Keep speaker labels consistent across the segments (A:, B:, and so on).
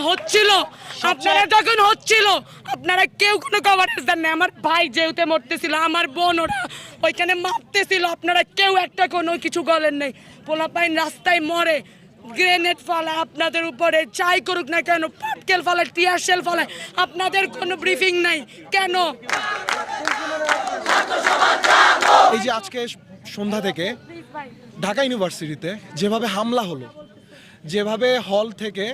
A: হচ্ছিল আপনারা যখন হচ্ছিল আপনারা কেউ কোনো কভারেজ দেন না। আমার ভাই যেহেতু মরতেছিল, আমার বোন ওরা ওইখানে মারতেছিল, আপনারা কেউ একটা কোনো কিছু বলেন নাই। পোলাপাইন রাস্তায় মরে, গ্রেনেড ফালায় আপনাদের উপরে, চাই করুক না কেন, পাটকেল ফালায়, টিয়ার শেল ফালায়, আপনাদের কোনো ব্রিফিং নাই কেন?
B: এই যে আজকে সন্ধ্যা থেকে ঢাকা ইউনিভার্সিটিতে যেভাবে হামলা হলো, যেভাবে হল থেকে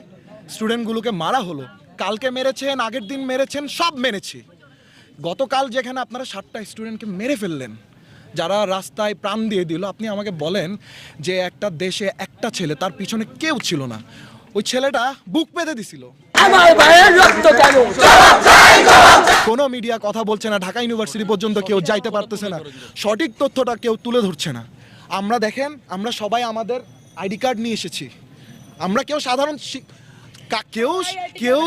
B: স্টুডেন্টগুলোকে মারা হলো, কালকে মেরেছেন, আগের দিন মেরেছেন, সব মেরেছি। গতকাল যেখানে আপনারা 7টা স্টুডেন্টকে মেরে ফেললেন, যারা রাস্তায় প্রাণ দিয়ে দিল, আপনি আমাকে বলেন যে একটা দেশে একটা ছেলে, তার পিছনে কেউ ছিল না, ওই ছেলেটা বুক পেতে দিছিল। কোনো মিডিয়া কথা বলছে না, ঢাকা ইউনিভার্সিটি পর্যন্ত কেউ যাইতে পারতেছে না, সঠিক তথ্যটা কেউ তুলে ধরছে না। আমরা দেখেন, আমরা সবাই আমাদের আইডি কার্ড নিয়ে এসেছি। আমরা কেউ সাধারণ কেউ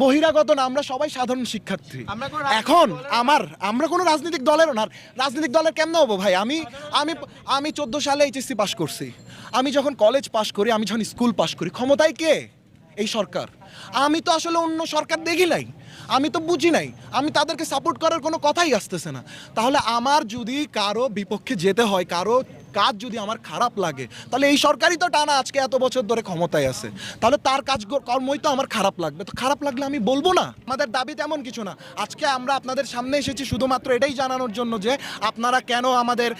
B: বহিরাগত না, আমরা সবাই সাধারণ শিক্ষার্থী। এখন আমরা কোনো রাজনৈতিক দলেরও না। রাজনৈতিক দলের কেমন হবো ভাই? আমি 14 সালে এইচএসসি পাস করছি। আমি যখন কলেজ পাস করি, আমি যখন স্কুল পাস করি, ক্ষমতায় কে? এই সরকার। আমি তো আসলে অন্য সরকার দেখি নাই, আমি তো বুঝি নাই, আমি তাদেরকে সাপোর্ট করার কোনো কথাই আসতেছে না। তাহলে আমার যদি কারো বিপক্ষে যেতে হয়, কারো কাজ যদি আমার খারাপ লাগে, তাহলে এই সরকারই তো টানা আজকে এত বছর ধরে ক্ষমতায় আছে, তাহলে তার কাজ কর্মই তো আমার খারাপ লাগবে। তো খারাপ লাগলে আমি বলবো না? আমাদের দাবি তেমন কিছু না। আজকে আমরা আপনাদের সামনে এসেছি শুধুমাত্র এটাই জানানোর জন্য যে আপনারা কেন আমাদের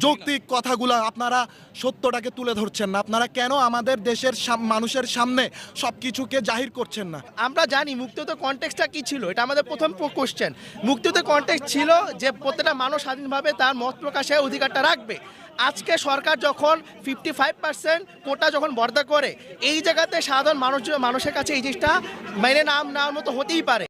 B: যৌক্তিক কথাগুলো, আপনারা সত্যটাকে তুলে ধরছেন না, আপনারা কেন আমাদের দেশের মানুষের সামনে সব কিছুকে জাহির করছেন না।
C: আমরা জানি মুক্তিযুদ্ধের কনটেক্সটটা কি ছিল, এটা আমাদের প্রথম কোশ্চেন। মুক্তিযুদ্ধের কনটেক্সট ছিল যে প্রত্যেকটা মানুষ স্বাধীনভাবে তার মত প্রকাশের অধিকারটা রাখবে। আজকে সরকার যখন 55% কোটা যখন বর্ধা করে, এই জায়গাতে সাধারণ মানুষের কাছে এই জিনিসটা মেনে নেওয়ার মতো হতেই পারে।